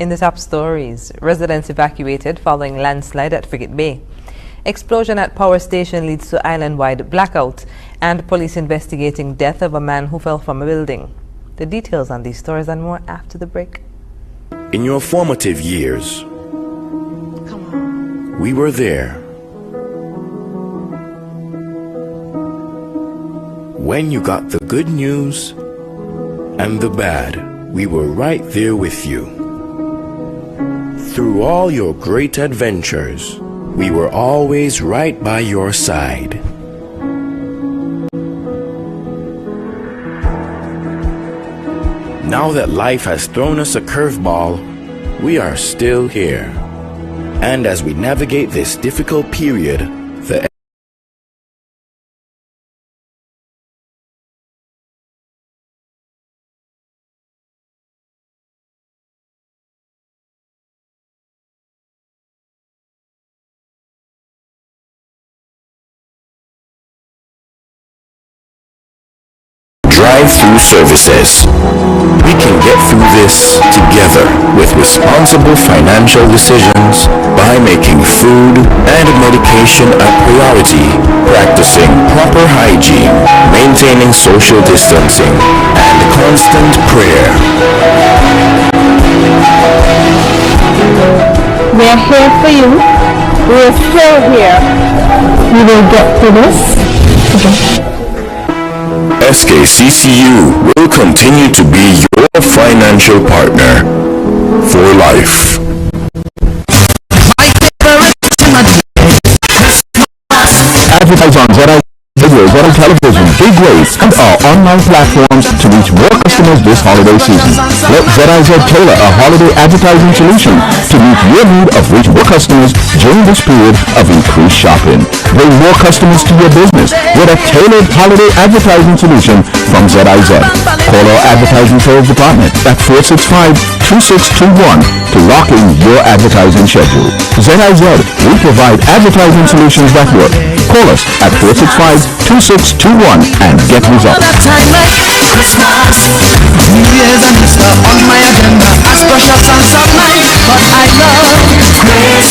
In the top stories, residents evacuated following landslide at Frigate Bay. Explosion at power station leads to island-wide blackout, and police investigating death of a man who fell from a building. The details on these stories and more after the break. In your formative years, we were there. When you got the good news and the bad, we were right there with you. Through all your great adventures, we were always right by your side. Now that life has thrown us a curveball, we are still here. And as we navigate this difficult period, the drive-through services. We can get through this together with responsible financial decisions by making food and medication a priority, practicing proper hygiene, maintaining social distancing, and constant prayer. We are here for you. We are still here. We will get through this. SKCCU will continue to be your financial partner for life. Advertise on ZIZ video, ZIZ television, big ways, and our online platforms to reach more customers this holiday season. Let ZIZ tailor a holiday advertising solution to meet your need of reach more customers during this period of increased shopping. Bring more customers to your business with a tailored holiday advertising solution from ZIZ. Call our advertising sales department at 465-2621 to lock in your advertising schedule. ZIZ, we provide advertising solutions that work. Call us at 465-2621 and get results. New Year's and Easter on my agenda, as precious and some night, but I love Christmas time.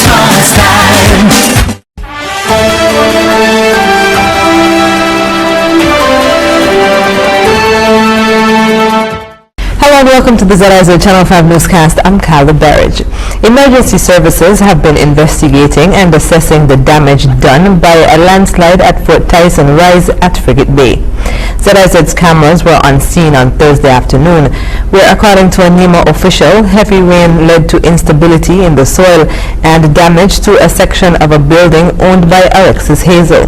Hello and welcome to the ZIZ Channel 5 newscast. I'm Carla Berridge. Emergency services have been investigating and assessing the damage done by a landslide at Fort Tyson Rise at Frigate Bay. ZIZ's cameras were on scene on Thursday afternoon, where, according to a NEMA official, heavy rain led to instability in the soil and damage to a section of a building owned by Alexis Hazel.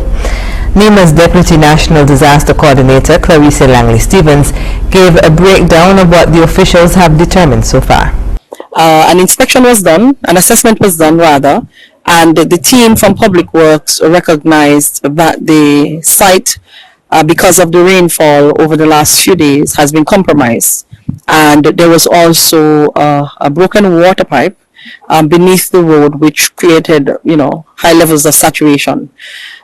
NEMA's Deputy National Disaster Coordinator, Clarissa Langley-Stevens, gave a breakdown of what the officials have determined so far. An inspection was done, an assessment was done rather, and the team from Public Works recognized that the site, because of the rainfall over the last few days, has been compromised. And there was also a broken water pipe beneath the road, which created, high levels of saturation.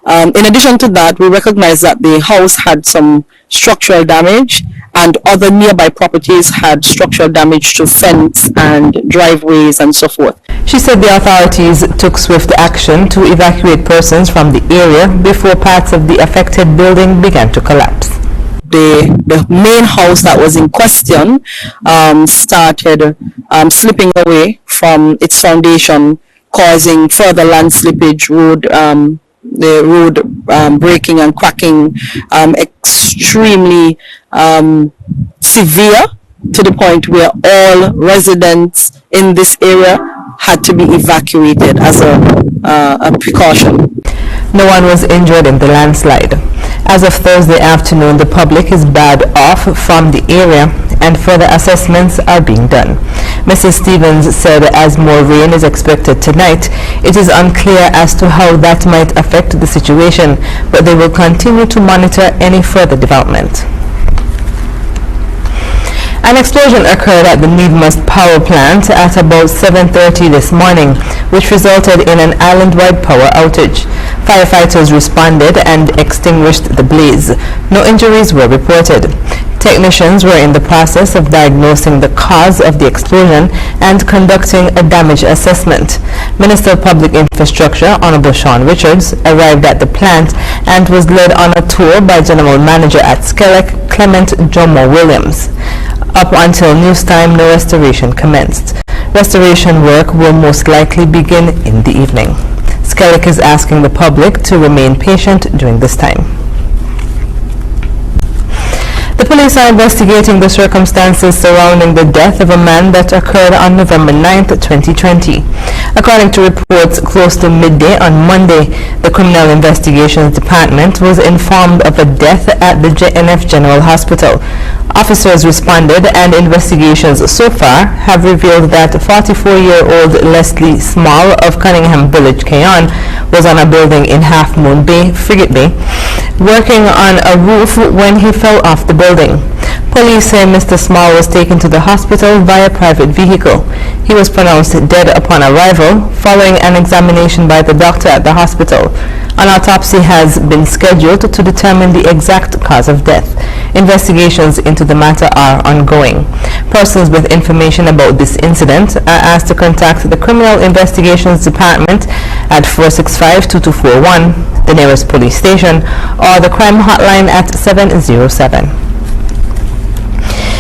In addition to that, we recognize that the house had some structural damage, and other nearby properties had structural damage to fence and driveways and so forth. She said the authorities took swift action to evacuate persons from the area before parts of the affected building began to collapse. The main house that was in question started slipping away from its foundation, causing further land slippage, the road breaking and cracking extremely severe, to the point where all residents in this area had to be evacuated as a precaution. No one was injured in the landslide. As of Thursday afternoon, the public is barred off from the area and further assessments are being done. Mrs. Stevens said as more rain is expected tonight, it is unclear as to how that might affect the situation, but they will continue to monitor any further development. An explosion occurred at the Needmust power plant at about 7:30 this morning, which resulted in an island-wide power outage. Firefighters responded and extinguished the blaze. No injuries were reported. Technicians were in the process of diagnosing the cause of the explosion and conducting a damage assessment. Minister of Public Infrastructure, Honorable Sean Richards, arrived at the plant and was led on a tour by General Manager at Skelec, Clement Jomo Williams. Up until news time, no restoration commenced. Restoration work will most likely begin in the evening. Skelec is asking the public to remain patient during this time. The police are investigating the circumstances surrounding the death of a man that occurred on November 9th, 2020. According to reports close to midday on Monday, the Criminal Investigations Department was informed of a death at the JNF General Hospital. Officers responded and investigations so far have revealed that 44-year-old Leslie Small of Cunningham Village, Cayon, was on a building in Half Moon Bay, Frigate Bay, working on a roof when he fell off the building. Police say Mr. Small was taken to the hospital via private vehicle. He was pronounced dead upon arrival following an examination by the doctor at the hospital. An autopsy has been scheduled to determine the exact cause of death. Investigations into the matter are ongoing. Persons with information about this incident are asked to contact the Criminal Investigations Department at 465-2241, the nearest police station, or the crime hotline at 707.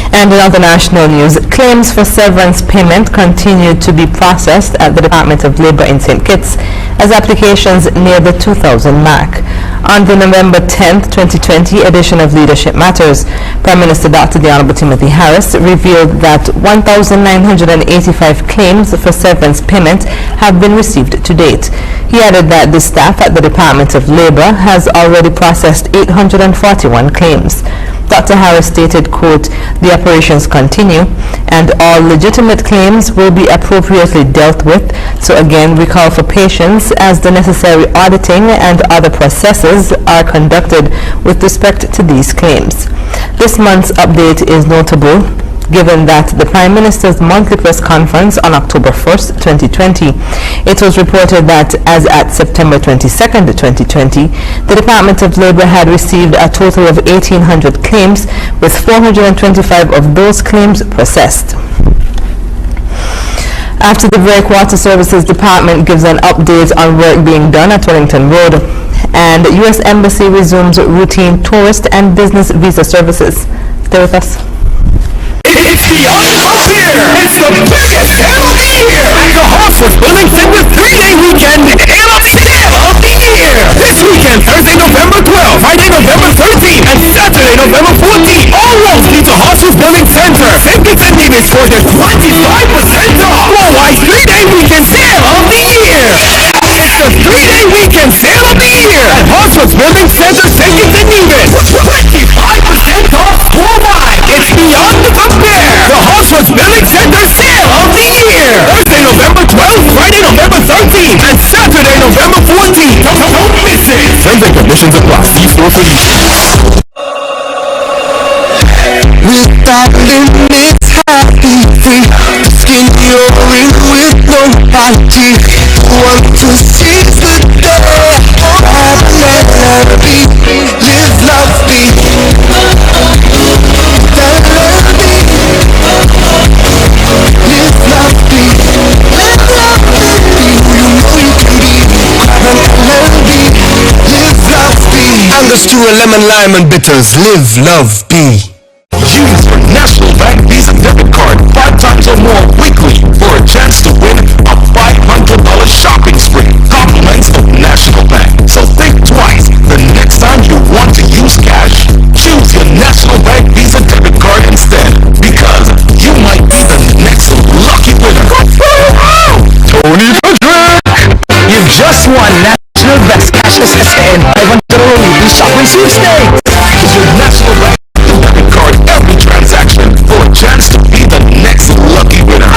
And in other national news, claims for severance payment continue to be processed at the Department of Labor in St. Kitts as applications near the 2,000 mark. On the November 10th, 2020 edition of Leadership Matters, Prime Minister Dr. The Honorable Timothy Harris revealed that 1,985 claims for severance payment have been received to date. He added that the staff at the Department of Labor has already processed 841 claims. Dr. Harris stated, quote, "The operations continue and all legitimate claims will be appropriately dealt with. So again, we call for patience as the necessary auditing and other processes are conducted with respect to these claims." This month's update is notable given that the Prime Minister's monthly press conference on October 1st, 2020, it was reported that as at September 22nd, 2020, the Department of Labor had received a total of 1,800 claims, with 425 of those claims processed. After the break, Water Services Department gives an update on work being done at Wellington Road, and U.S. Embassy resumes routine tourist and business visa services. Stay with us. It's the Oscars here! It's the biggest sale of the year! At the Hartford Wellington with 3-day weekend and a sale of the year! This weekend, Thursday, November 12th, Friday, November 13th, and Saturday, November 14th, all roads lead to Hartford Building Center. Tickets and tickets for the 25% off! Worldwide 3-day weekend sale of the year! It's the 3-day weekend sale of the year at Hartford Building Center, Tickets and Even. 25% off worldwide! It's beyond the compare! The Hartford Building Center sale of the year! Thursday, November 12th, Friday, November 13th, and Saturday, November 14th. Don't miss it! Terms and conditions apply. See store for you. Without limits, happy free. The skin you're in with no apology. Want to seize the day. Have let be. Live, love, be. Let love be. Live, love, be. Let love be. Who you know you can be. Grab an melody. Live, love, be. Angostura, lemon, lime, and bitters. Live, love, be. Use your National Bank Visa debit card 5 times or more weekly for a chance to win a $500 shopping spree. Compliments of National Bank. So think twice the next time you want to use cash. Choose your National Bank Visa debit card instead, because you might be the next lucky winner. Tony Patrick! You just won National Bank's cashless SKN 500 shopping sweepstakes. Use your National Bank debit card every transaction for a chance to be the next lucky winner.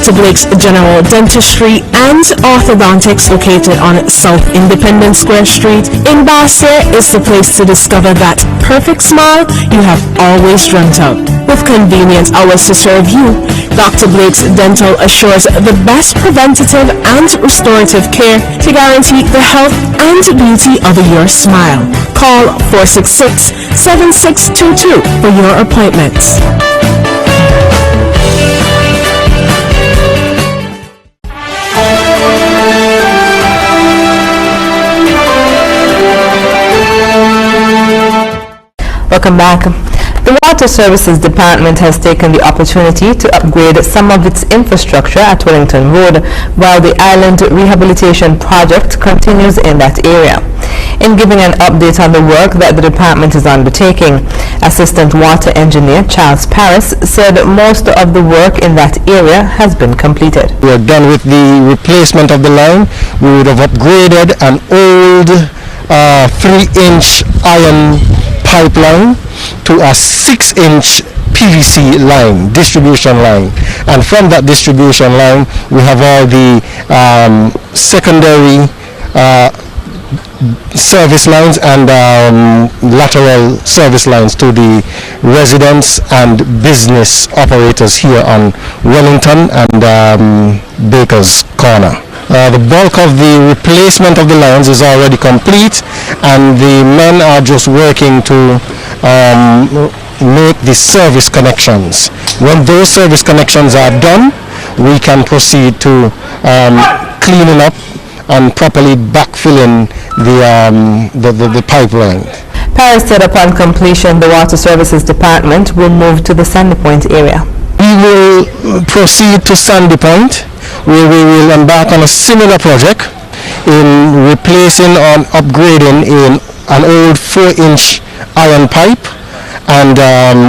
Dr. Blake's General Dentistry and Orthodontics located on South Independence Square Street in Basseterre is the place to discover that perfect smile you have always dreamt of. With convenient hours to serve you, Dr. Blake's Dental assures the best preventative and restorative care to guarantee the health and beauty of your smile. Call 466-7622 for your appointments. Welcome back. The Water Services Department has taken the opportunity to upgrade some of its infrastructure at Wellington Road while the Island Rehabilitation Project continues in that area. In giving an update on the work that the department is undertaking, Assistant Water Engineer Charles Paris said most of the work in that area has been completed. We are done with the replacement of the line. We would have upgraded an old 3-inch iron pipeline to a 6-inch PVC line, distribution line, and from that distribution line we have all the secondary service lines and lateral service lines to the residents and business operators here on Wellington and Baker's Corner. The bulk of the replacement of the lines is already complete, and the men are just working to make the service connections. When those service connections are done, we can proceed to cleaning up and properly backfilling the pipeline. Paris said upon completion, the Water Services Department will move to the Sandy Point area. We will proceed to Sandy Point, where we will embark on a similar project in replacing or upgrading in an old 4-inch iron pipe and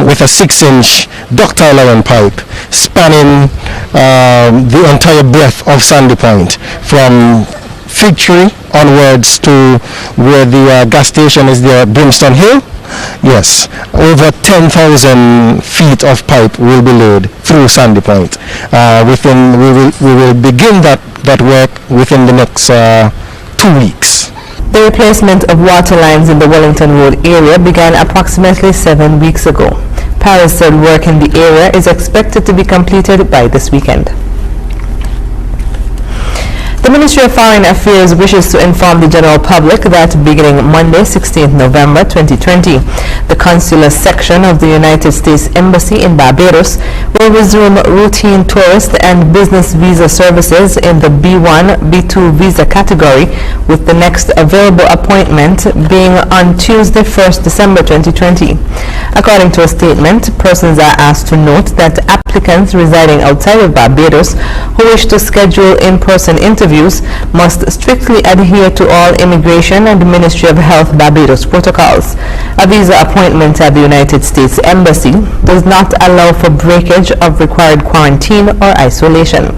with a 6-inch ductile iron pipe spanning the entire breadth of Sandy Point from Fig Tree onwards to where the gas station is there at Brimstone Hill. Yes, over 10,000 feet of pipe will be laid through Sandy Point. We will begin that work within the next 2 weeks. The replacement of water lines in the Wellington Road area began approximately 7 weeks ago. Paris said work in the area is expected to be completed by this weekend. The Ministry of Foreign Affairs wishes to inform the general public that beginning Monday, 16th November 2020, the consular section of the United States Embassy in Barbados will resume routine tourist and business visa services in the B1, B2 visa category, with the next available appointment being on Tuesday, 1st December 2020. According to a statement, persons are asked to note that applicants residing outside of Barbados who wish to schedule in-person interviews must strictly adhere to all Immigration and Ministry of Health Barbados protocols. A visa appointment at the United States Embassy does not allow for breakage of required quarantine or isolation.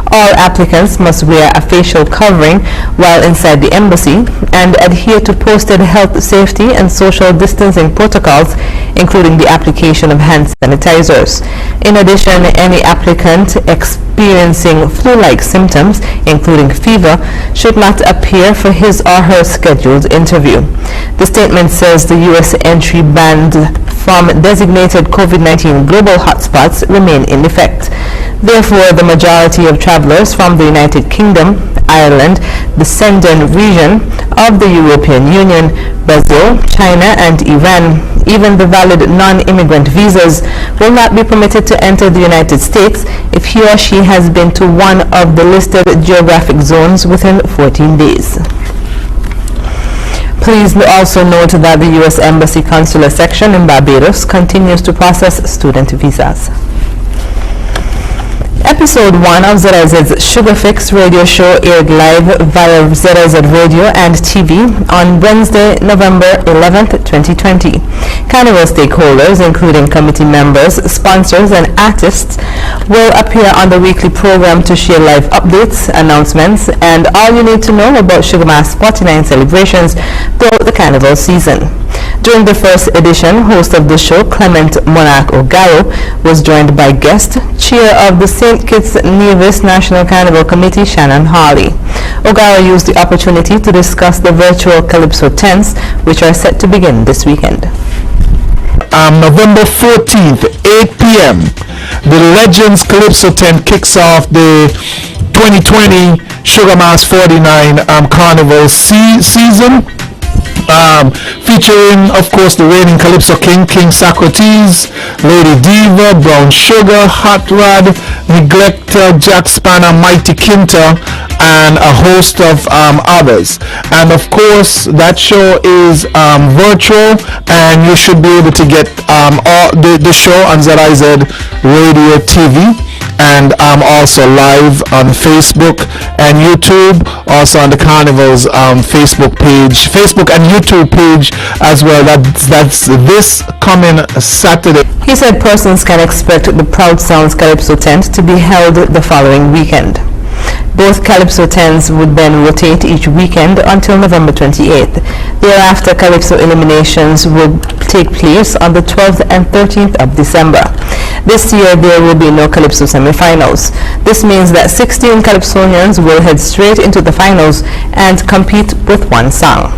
All applicants must wear a facial covering while inside the embassy and adhere to posted health, safety, and social distancing protocols, including the application of hand sanitizers. In addition, any applicant experiencing flu-like symptoms, including fever, should not appear for his or her scheduled interview. The statement says the U.S. entry banned from designated COVID-19 global hotspots remain in effect. Therefore, the majority of travelers from the United Kingdom, Ireland, the Schengen region of the European Union, Brazil, China, and Iran, even the valid non-immigrant visas, will not be permitted to enter the United States if he or she has been to one of the listed geographic zones within 14 days. Please also note that the U.S. Embassy Consular Section in Barbados continues to process student visas. Episode 1 of ZIZ's Sugar Fix radio show aired live via ZIZ Radio and TV on Wednesday, November 11th, 2020. Carnival stakeholders, including committee members, sponsors, and artists, will appear on the weekly program to share live updates, announcements, and all you need to know about Sugar Mass 49 celebrations throughout the carnival season. During the first edition, host of the show, Clement Monarch Ogayo, was joined by guest, chair of the St. St. Kitts Nevis National Carnival Committee Shannon Hawley. O'Gara used the opportunity to discuss the virtual Calypso tents, which are set to begin this weekend. November 14th, 8 p.m., the Legends Calypso tent kicks off the 2020 Sugar Mass 49 Carnival season. Featuring, of course, the reigning Calypso King, King Socrates, Lady Diva, Brown Sugar, Hot Rod, Neglector, Jack Spanner, Mighty Kinter, and a host of others. And of course, that show is virtual, and you should be able to get all the show on ZIZ Radio TV, and also live on Facebook and YouTube, also on the Carnival's Facebook and YouTube page as well. That's this coming Saturday. He said persons can expect the Proud Sounds Calypso tent to be held the following weekend. Both Calypso tents would then rotate each weekend until November 28th. Thereafter, Calypso eliminations would take place on the 12th and 13th of December. This year, there will be no Calypso semifinals. This means that 16 Calypsonians will head straight into the finals and compete with one song.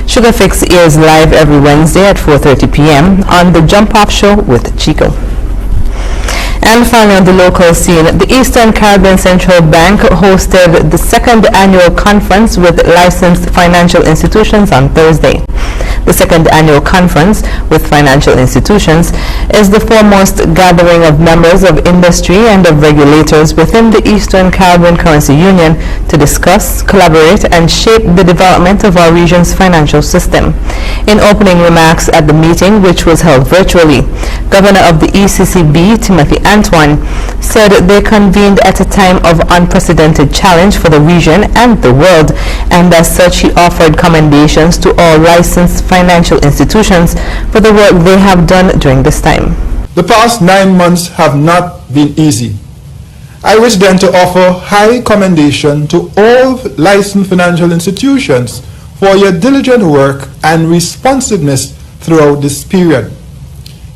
Sugar Fix airs live every Wednesday at 4:30 p.m. on the Jump Off Show with Chico. And finally, on the local scene, the Eastern Caribbean Central Bank hosted the second annual conference with licensed financial institutions on Thursday. The second annual conference with financial institutions is the foremost gathering of members of industry and of regulators within the Eastern Caribbean Currency Union to discuss, collaborate, and shape the development of our region's financial system. In opening remarks at the meeting, which was held virtually, Governor of the ECCB, Timothy Antoine, said they convened at a time of unprecedented challenge for the region and the world, and as such he offered commendations to all licensed financial institutions for the work they have done during this time. The past 9 months have not been easy. I wish then to offer high commendation to all licensed financial institutions for your diligent work and responsiveness throughout this period.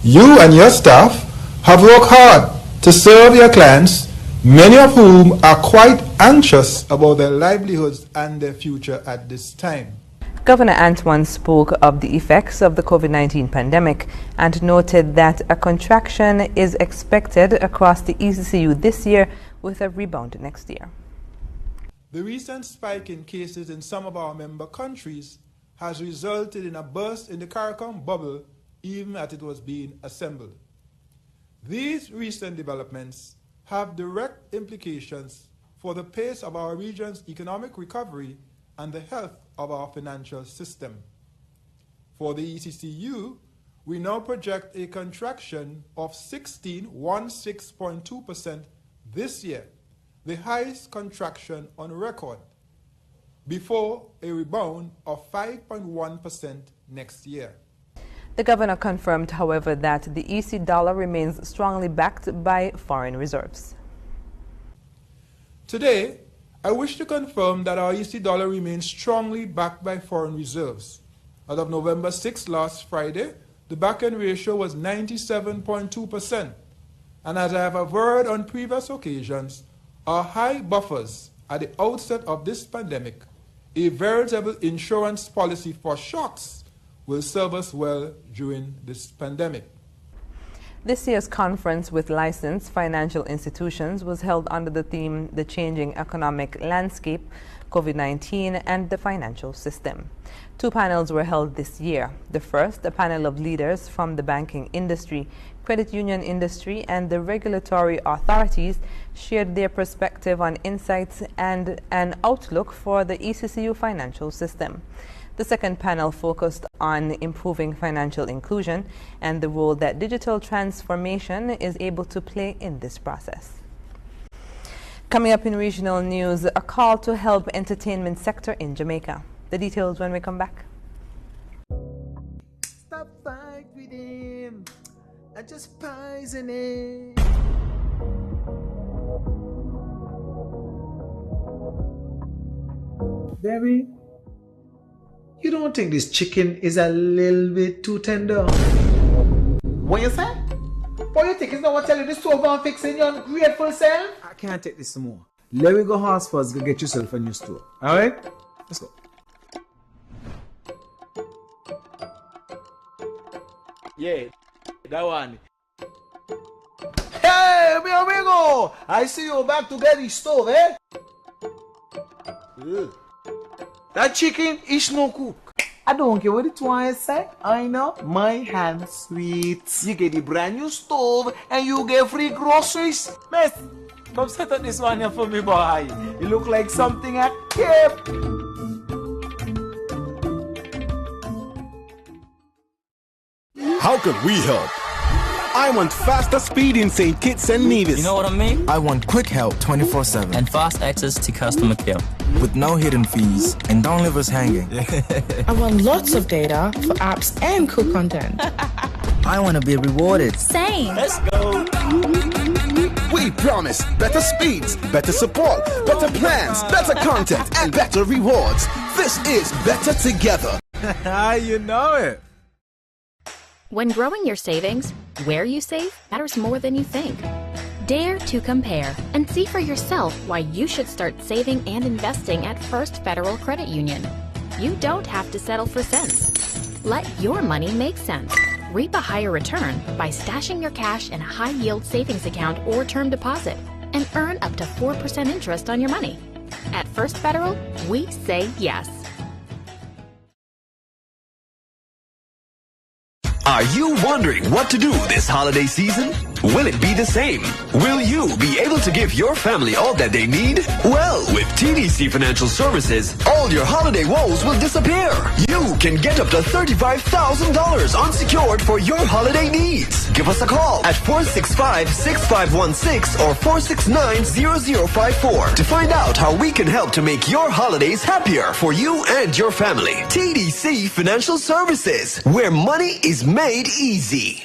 You and your staff have worked hard to serve your clients, many of whom are quite anxious about their livelihoods and their future at this time. Governor Antoine spoke of the effects of the COVID-19 pandemic and noted that a contraction is expected across the ECCU this year with a rebound next year. The recent spike in cases in some of our member countries has resulted in a burst in the CARICOM bubble even as it was being assembled. These recent developments have direct implications for the pace of our region's economic recovery and the health of our financial system. For the ECCU, we now project a contraction of 16.2% this year, the highest contraction on record, before a rebound of 5.1% next year. The governor confirmed, however, that the EC dollar remains strongly backed by foreign reserves. Today, I wish to confirm that our EC dollar remains strongly backed by foreign reserves. As of November 6 last Friday, the back-end ratio was 97.2%. And as I have averred on previous occasions, our high buffers at the outset of this pandemic, a veritable insurance policy for shocks, will serve us well during this pandemic. This year's conference with licensed financial institutions was held under the theme The Changing Economic Landscape, COVID-19 and the Financial System. 2 panels were held this year. The first, a panel of leaders from the banking industry, credit union industry, and the regulatory authorities, shared their perspective on insights and an outlook for the ECCU financial system. The second panel focused on improving financial inclusion and the role that digital transformation is able to play in this process. Coming up in regional news, a call to help entertainment sector in Jamaica. The details when we come back. Stop fight with him. I just poison it. Baby, you don't think this chicken is a little bit too tender? What you say? What you think is not what tell you this stove and fixing your ungrateful self? I can't take this more. Let me go house first, go get yourself a new stove. Alright? Let's go. Yeah, that one. Hey, mi amigo! I see you back to get the stove, eh? That chicken is no cook. I don't care what it was say. I know my hands sweet. You get the brand new stove and you get free groceries. Miss, come set up this one here for me, boy. You look like something I kept. How could we help? I want faster speed in St. Kitts and Nevis. You know what I mean? I want quick help 24/7 and fast access to customer care with no hidden fees and don't leave us hanging. I want lots of data for apps and cool content. I want to be rewarded. Same. Let's go. We promise better speeds, better support, better plans, better content, and better rewards. This is Better Together. You know it. When growing your savings, where you save matters more than you think. Dare to compare and see for yourself why you should start saving and investing at First Federal Credit Union. You don't have to settle for cents. Let your money make sense. Reap a higher return by stashing your cash in a high-yield savings account or term deposit and earn up to 4% interest on your money. At First Federal, we say yes. Are you wondering what to do this holiday season? Will it be the same? Will you be able to give your family all that they need? Well, with TDC Financial Services, all your holiday woes will disappear. You can get up to $35,000 unsecured for your holiday needs. Give us a call at 465-6516 or 469-0054 to find out how we can help to make your holidays happier for you and your family. TDC Financial Services, where money is made easy.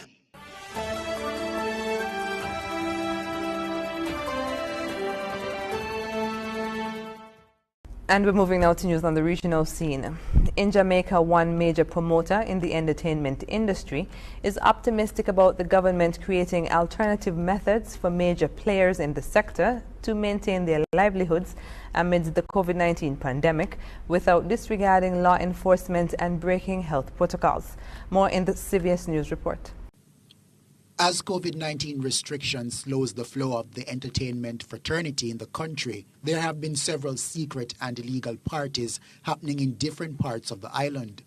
And we're moving now to news on the regional scene. In Jamaica, one major promoter in the entertainment industry is optimistic about the government creating alternative methods for major players in the sector to maintain their livelihoods amidst the COVID-19 pandemic without disregarding law enforcement and breaking health protocols. More in the CBS News report. As COVID-19 restrictions slows the flow of the entertainment fraternity in the country, there have been several secret and illegal parties happening in different parts of the island.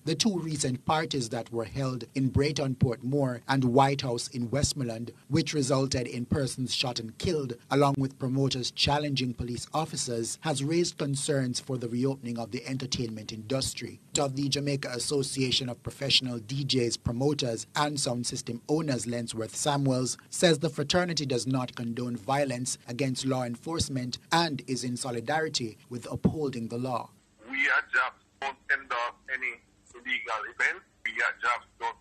The two recent parties that were held in Brayton Portmore and White House in Westmoreland, which resulted in persons shot and killed, along with promoters challenging police officers, has raised concerns for the reopening of the entertainment industry. Of the Jamaica Association of Professional DJs, Promoters and Sound System Owners, Lensworth Samuels, says the fraternity does not condone violence against law enforcement and is in solidarity with upholding the law. We at JAPS don't endorse any illegal events. We at JAPS don't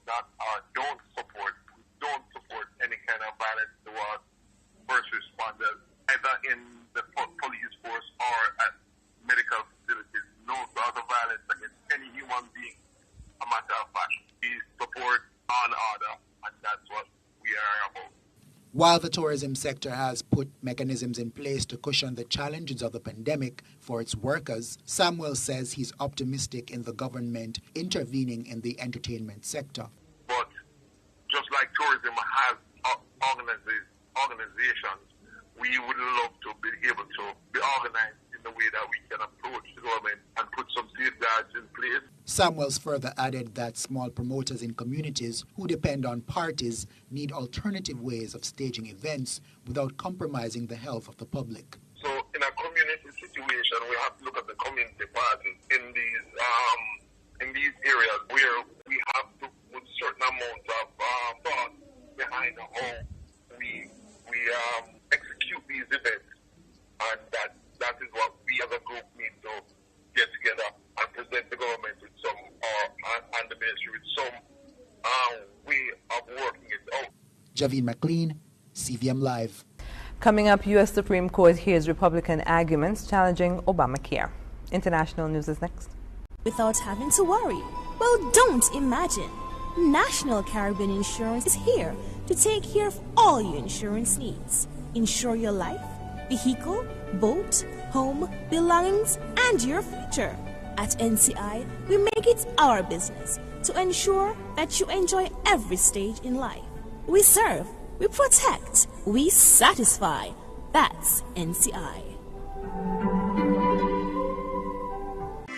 support any kind of violence towards first responders, either in the police force or at medical facilities. No sort of violence against any human being, a matter of fact. We support law and order, and that's what we are about. While the tourism sector has put mechanisms in place to cushion the challenges of the pandemic for its workers, Samuel says he's optimistic in the government intervening in the entertainment sector. But just like tourism has organizations, we would love to be able to be organized in the way that we can approach the government and put some safeguards in place. Samuels further added that small promoters in communities who depend on parties need alternative ways of staging events without compromising the health of the public. So in a community situation, we have to look at the community parties in these areas where we have to put certain amount of thought behind how we execute these events, and that is what we as a group need to get together and present the government with some, and the ministry with some way of working it out. Javine McLean, CVM Live. Coming up, U.S. Supreme Court hears Republican arguments challenging Obamacare. International news is next. Without having to worry. Well, don't imagine. National Caribbean Insurance is here to take care of all your insurance needs. Insure your life, vehicle, boat, home, belongings, and your future. At NCI, we make it our business to ensure that you enjoy every stage in life. We serve, we protect, we satisfy. That's NCI.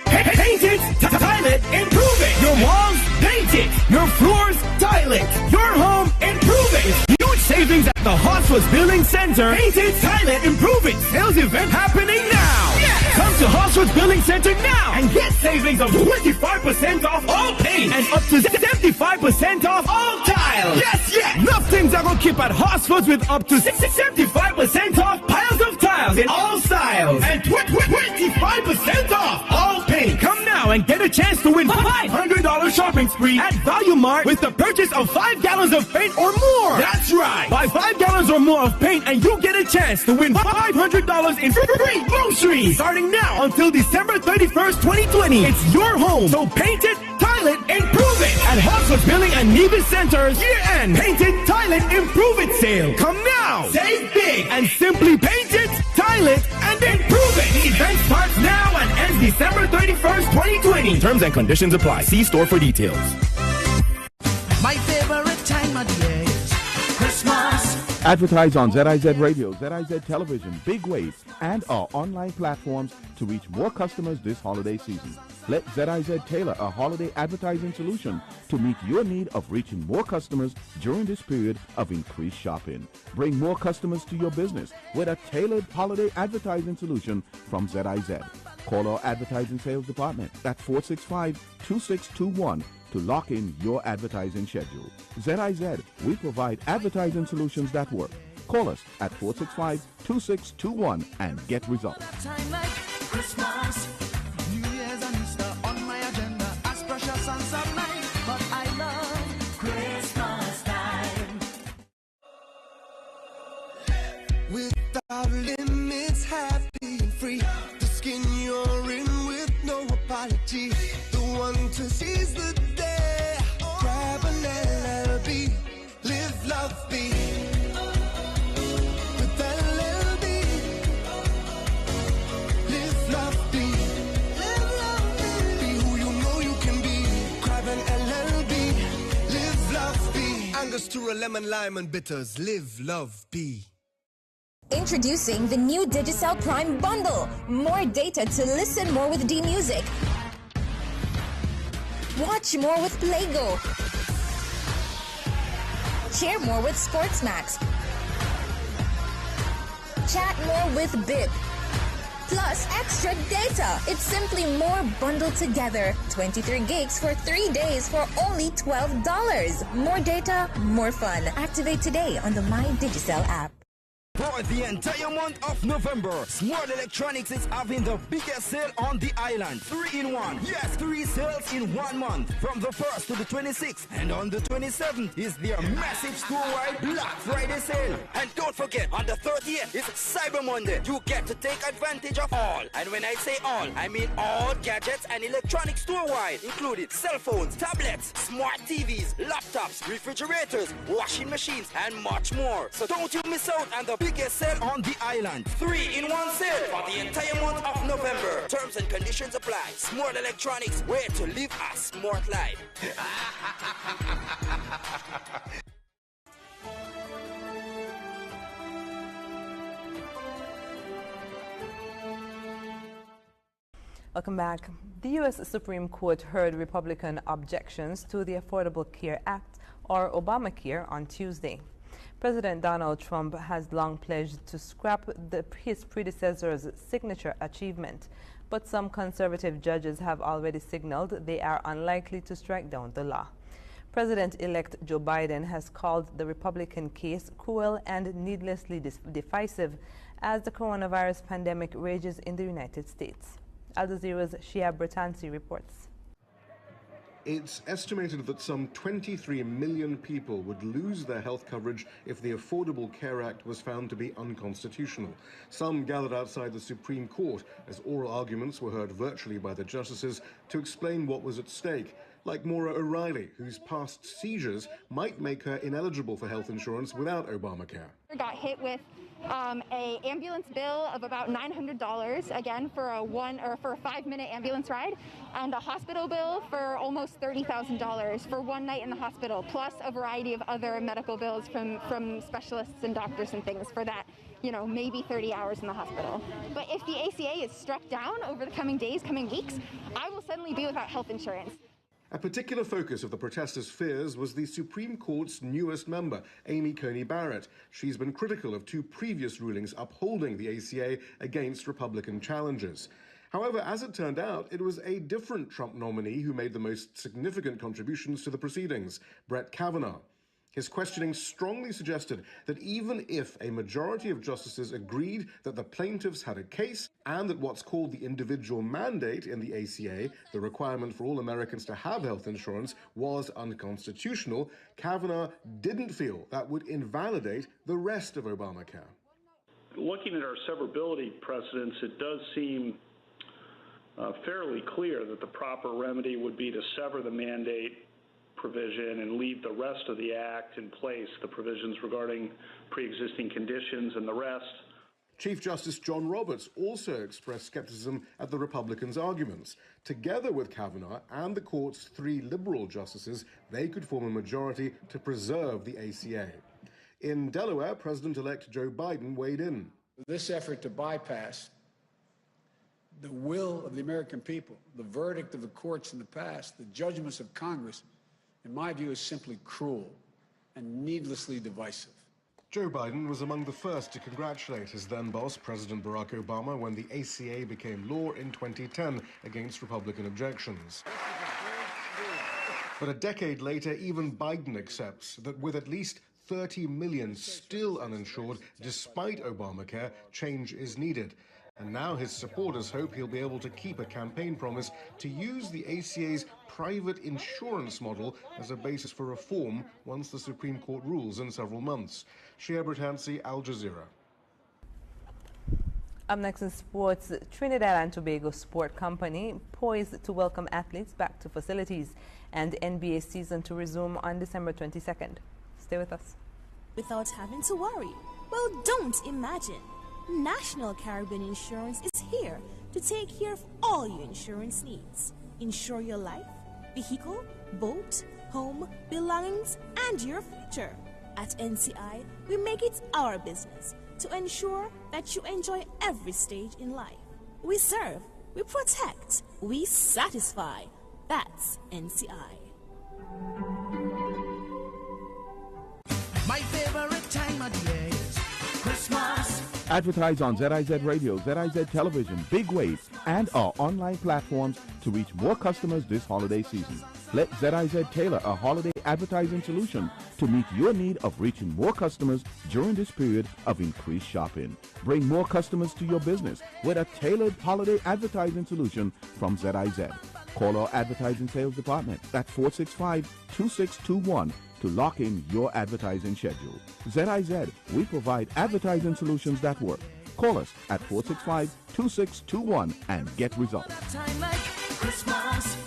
Paint it, tile it, improve it. Your walls, paint it. Your floors, tile it. Your home, improve it. Huge savings at the Hotswoods Building Center. Paint it, tile it, improve it. Sales event happening now. Yes. Come to Hotswoods Building Center now and get savings of 25% off all paint and up to 75% off all tile. Yes. Nothing's are gonna keep at Hotswoods with up to 75% off piles of tiles in all styles and 25% off all paint. Come now and get a chance to win $500 shopping spree at Value Mart with the purchase of 5 gallons of paint or more. That's right. Buy 5 gallons or more of paint and you get a chance to win $500 in free groceries. Starting now until December 31st, 2020. It's your home. So paint it, tile it, improve it. At Hotswoods Building and Nevis Center's year-end Paint It, Tile It, Improve It sale. Come now. Save big and simply paint it, tile it, and improve it. The event starts now and ends December 31st, 2020. Terms and conditions apply. See store for details. My favorite time of the year is Christmas. Advertise on ZIZ Radio, ZIZ Television, Big Waves, and our online platforms to reach more customers this holiday season. Let ZIZ tailor a holiday advertising solution to meet your need of reaching more customers during this period of increased shopping. Bring more customers to your business with a tailored holiday advertising solution from ZIZ. Call our advertising sales department at 465-2621 to lock in your advertising schedule. ZIZ, we provide advertising solutions that work. Call us at 465-2621 and get results. Time like Christmas, New Year's and Easter on my agenda as precious and sublime, but I love Christmas time. Without limits, happy and free, the skin you're in with no apology, the one to seize the day, grab an LLB, live, love, be. With LLB, live, love, be. Be who you know you can be. Grab an LLB, live, love, be. Angostura, lemon, lime, and bitters, live, love, be. Introducing the new Digicel Prime Bundle. More data to listen more with D-Music. Watch more with Playgo. Share more with Sportsmax. Chat more with BIP. Plus extra data. It's simply more bundled together. 23 gigs for 3 days for only $12. More data, more fun. Activate today on the My Digicel app. For the entire month of November, Smart Electronics is having the biggest sale on the island. 3-in-1. Yes, 3 sales in 1 month. From the 1st to the 26th. And on the 27th is their massive store-wide Black Friday sale. And don't forget, on the 30th is Cyber Monday. You get to take advantage of all. And when I say all, I mean all gadgets and electronics store-wide, including cell phones, tablets, smart TVs, laptops, refrigerators, washing machines, and much more. So don't you miss out on the biggest sale on the island. 3-in-1 sale for the entire month of November. Terms and conditions apply. Smart Electronics, where to live a smart life. Welcome back. The U.S. Supreme Court heard Republican objections to the Affordable Care Act, or Obamacare, on Tuesday. President Donald Trump has long pledged to scrap his predecessor's signature achievement, but some conservative judges have already signaled they are unlikely to strike down the law. President-elect Joe Biden has called the Republican case cruel and needlessly divisive as the coronavirus pandemic rages in the United States. Al Jazeera's Shia Bertansi reports. It's estimated that some 23 million people would lose their health coverage if the Affordable Care Act was found to be unconstitutional. Some gathered outside the Supreme Court as oral arguments were heard virtually by the justices to explain what was at stake. like Maura O'Reilly, whose past seizures might make her ineligible for health insurance without Obamacare. Got hit with a ambulance bill of about $900 again for a 5-minute ambulance ride, and a hospital bill for almost $30,000 for one night in the hospital, plus a variety of other medical bills from specialists and doctors and things for that, maybe 30 hours in the hospital. But if the ACA is struck down over the coming days, coming weeks, I will suddenly be without health insurance. A particular focus of the protesters' fears was the Supreme Court's newest member, Amy Coney Barrett. She's been critical of 2 previous rulings upholding the ACA against Republican challengers. However, as it turned out, it was a different Trump nominee who made the most significant contributions to the proceedings, Brett Kavanaugh. His questioning strongly suggested that even if a majority of justices agreed that the plaintiffs had a case and that what's called the individual mandate in the ACA, the requirement for all Americans to have health insurance, was unconstitutional, Kavanaugh didn't feel that would invalidate the rest of Obamacare. Looking at our severability precedents, it does seem fairly clear that the proper remedy would be to sever the mandate provision and leave the rest of the act in place, the provisions regarding pre-existing conditions and the rest. Chief Justice John Roberts also expressed skepticism at the Republicans' arguments. Together with Kavanaugh and the court's 3 liberal justices, they could form a majority to preserve the ACA. In Delaware, President-elect Joe Biden weighed in. This effort to bypass the will of the American people, the verdict of the courts in the past, the judgments of Congress, in my view, is simply cruel and needlessly divisive. Joe Biden was among the first to congratulate his then-boss, President Barack Obama, when the ACA became law in 2010 against Republican objections. But a decade later, even Biden accepts that with at least 30 million still uninsured despite Obamacare, change is needed. And now his supporters hope he'll be able to keep a campaign promise to use the ACA's private insurance model as a basis for reform once the Supreme Court rules in several months. Shia Britansi, Al Jazeera. Up next in sports, Trinidad and Tobago Sport Company poised to welcome athletes back to facilities and NBA season to resume on December 22nd. Stay with us. Without having to worry. Well, don't imagine. National Caribbean Insurance is here to take care of all your insurance needs. Insure your life, vehicle, boat, home, belongings, and your future. At NCI, we make it our business to ensure that you enjoy every stage in life. We serve, we protect, we satisfy. That's NCI. My favorite time of the year is Christmas. Advertise on ZIZ Radio, ZIZ Television, Big Wave, and our online platforms to reach more customers this holiday season. Let ZIZ tailor a holiday advertising solution to meet your need of reaching more customers during this period of increased shopping. Bring more customers to your business with a tailored holiday advertising solution from ZIZ. Call our advertising sales department at 465-2621 to lock in your advertising schedule. ZIZ, we provide advertising solutions that work. Call us at 465-2621 and get results. Time like Christmas,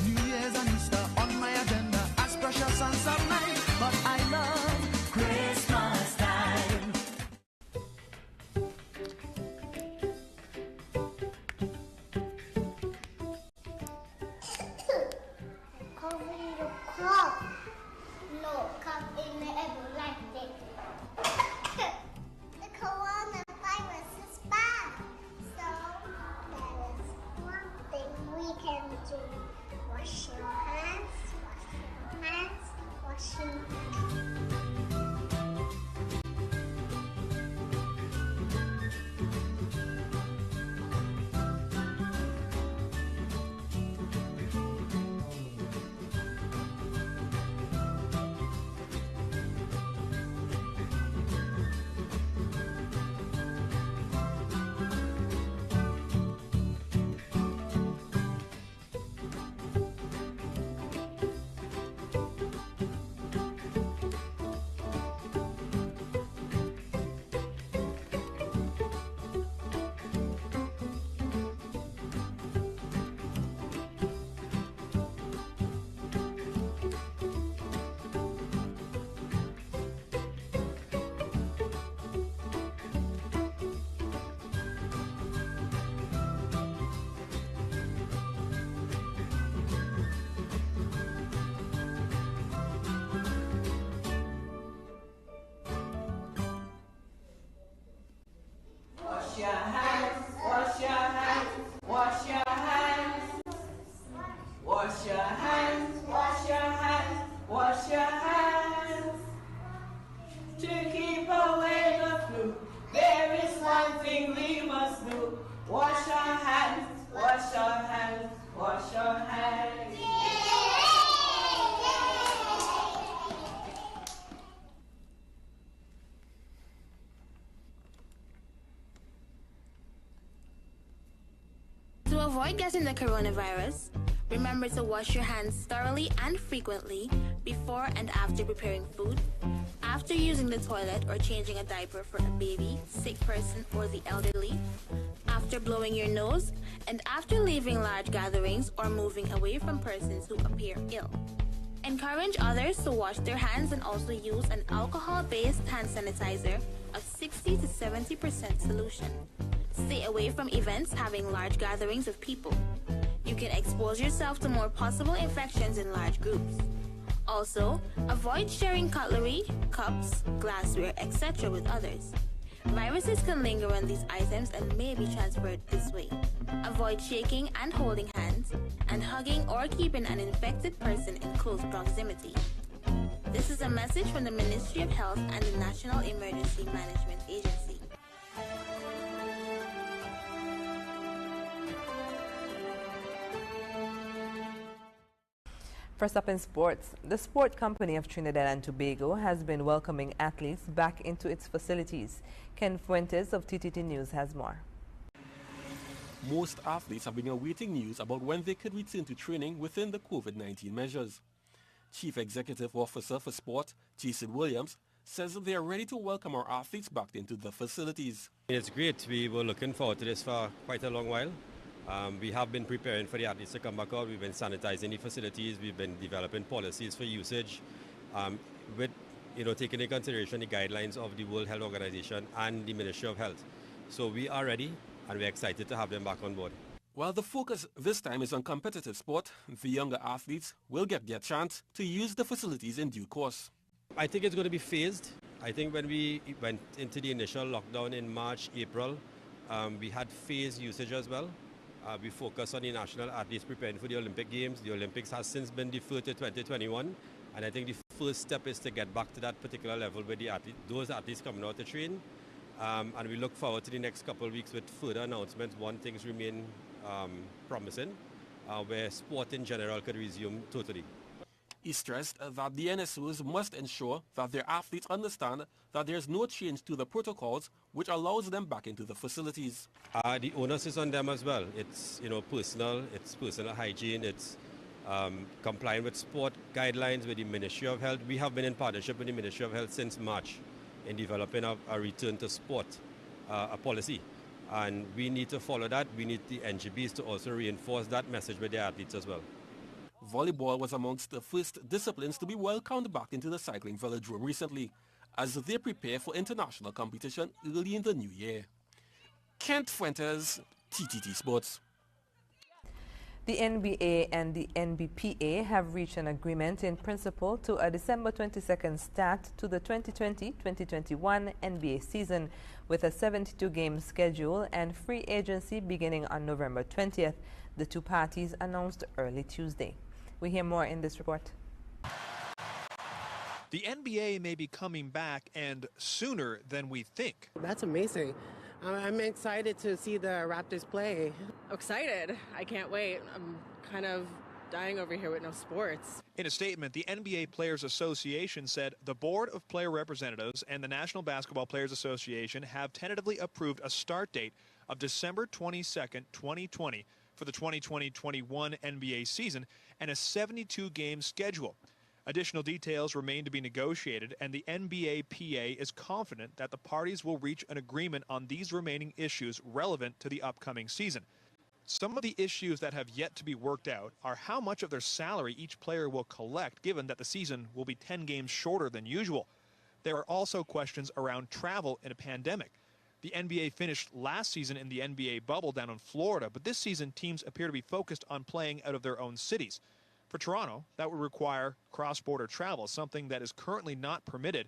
New Year's and Easter on my agenda as precious and some night, but I love Christmas time. The coronavirus is bad, so there is one thing we can do. Wash your hands, wash your hands, wash your hands. Wash your hands, wash your hands, wash your hands. To keep away the flu, there is one thing we must do. Wash our hands, wash our hands, wash our hands. To avoid getting the coronavirus, remember to wash your hands thoroughly and frequently before and after preparing food, after using the toilet or changing a diaper for a baby, sick person, or the elderly, after blowing your nose, and after leaving large gatherings or moving away from persons who appear ill. Encourage others to wash their hands and also use an alcohol-based hand sanitizer of 60 to 70% solution. Stay away from events having large gatherings of people. You can expose yourself to more possible infections in large groups. Also, avoid sharing cutlery, cups, glassware, etc. with others. Viruses can linger on these items and may be transferred this way. Avoid shaking and holding hands, and hugging or keeping an infected person in close proximity. This is a message from the Ministry of Health and the National Emergency Management Agency. First up in sports, the Sport Company of Trinidad and Tobago has been welcoming athletes back into its facilities. Ken Fuentes of TTT News has more. Most athletes have been awaiting news about when they could return to training within the COVID-19 measures. Chief Executive Officer for Sport, Jason Williams, says they are ready to welcome our athletes back into the facilities. It's great. We were looking forward to this for quite a long while. We have been preparing for the athletes to come back out. We've been sanitizing the facilities. We've been developing policies for usage with taking into consideration the guidelines of the World Health Organization and the Ministry of Health. So we are ready and we're excited to have them back on board. While the focus this time is on competitive sport, the younger athletes will get their chance to use the facilities in due course. I think it's going to be phased. I think when we went into the initial lockdown in March, April, we had phased usage as well. We focus on the national athletes preparing for the Olympic Games. The Olympics has since been deferred to 2021, and I think the first step is to get back to that particular level where those athletes coming out to train. And we look forward to the next couple of weeks with further announcements. One things remain promising, where sport in general could resume totally. He stressed that the NSOs must ensure that their athletes understand that there is no change to the protocols which allows them back into the facilities. The onus is on them as well. It's personal hygiene, it's complying with sport guidelines with the Ministry of Health. We have been in partnership with the Ministry of Health since March in developing a return to sport a policy. And we need to follow that. We need the NGBs to also reinforce that message with their athletes as well. Volleyball was amongst the first disciplines to be welcomed back into the cycling velodrome recently, as they prepare for international competition early in the new year. Kent Fuentes, TTT Sports. The NBA and the NBPA have reached an agreement in principle to a December 22nd start to the 2020-2021 NBA season with a 72-game schedule and free agency beginning on November 20th, the two parties announced early Tuesday. We hear more in this report. The NBA may be coming back, and sooner than we think. That's amazing. I'm excited to see the Raptors play. Excited. I can't wait. I'm kind of dying over here with no sports. In a statement, the NBA Players Association said the Board of Player Representatives and the National Basketball Players Association have tentatively approved a start date of December 22nd, 2020 for the 2020-21 NBA season and a 72-game schedule. Additional details remain to be negotiated, and the NBAPA is confident that the parties will reach an agreement on these remaining issues relevant to the upcoming season. Some of the issues that have yet to be worked out are how much of their salary each player will collect, given that the season will be 10 games shorter than usual. There are also questions around travel in a pandemic. The NBA finished last season in the NBA bubble down in Florida, but this season teams appear to be focused on playing out of their own cities. For Toronto, that would require cross-border travel, something that is currently not permitted,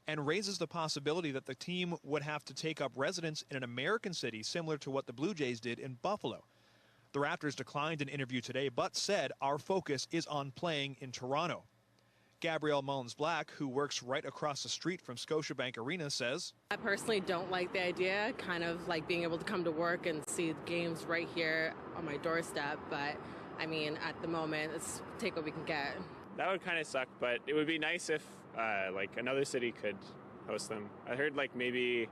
and raises the possibility that the team would have to take up residence in an American city similar to what the Blue Jays did in Buffalo. The Raptors declined an interview today, but said, "Our focus is on playing in Toronto." Gabrielle Mullins-Black, who works right across the street from Scotiabank Arena, says, I personally don't like the idea, kind of like being able to come to work and see games right here on my doorstep. But, I mean, at the moment, let's take what we can get. That would kind of suck, but it would be nice if, like, another city could host them. I heard, like, maybe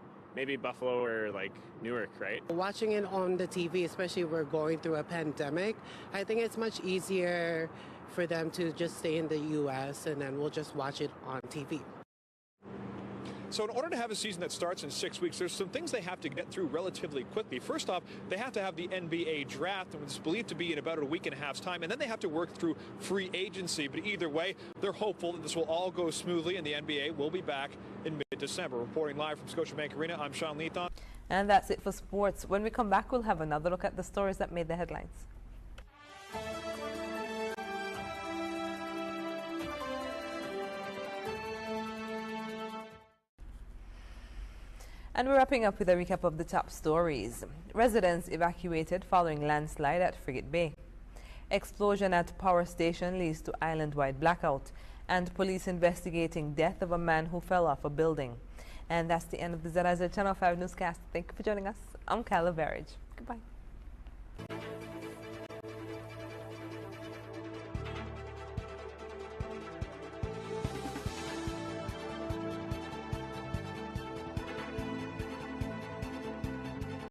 Buffalo or, like, Newark, right? Watching it on the TV, especially we're going through a pandemic, I think it's much easier for them to just stay in the U.S. and then we'll just watch it on TV. So in order to have a season that starts in 6 weeks, there's some things they have to get through relatively quickly. First off, they have to have the NBA draft, and it's believed to be in about a week and a half's time, and then they have to work through free agency. But either way, they're hopeful that this will all go smoothly, and the NBA will be back in mid-December. Reporting live from Scotiabank Arena, I'm Sean Leathon. And that's it for sports. When we come back, we'll have another look at the stories that made the headlines. And we're wrapping up with a recap of the top stories. Residents evacuated following landslide at Frigate Bay. Explosion at power station leads to island-wide blackout. And police investigating death of a man who fell off a building. And that's the end of the ZIZ Channel 5 newscast. Thank you for joining us. I'm Carla Berridge. Goodbye.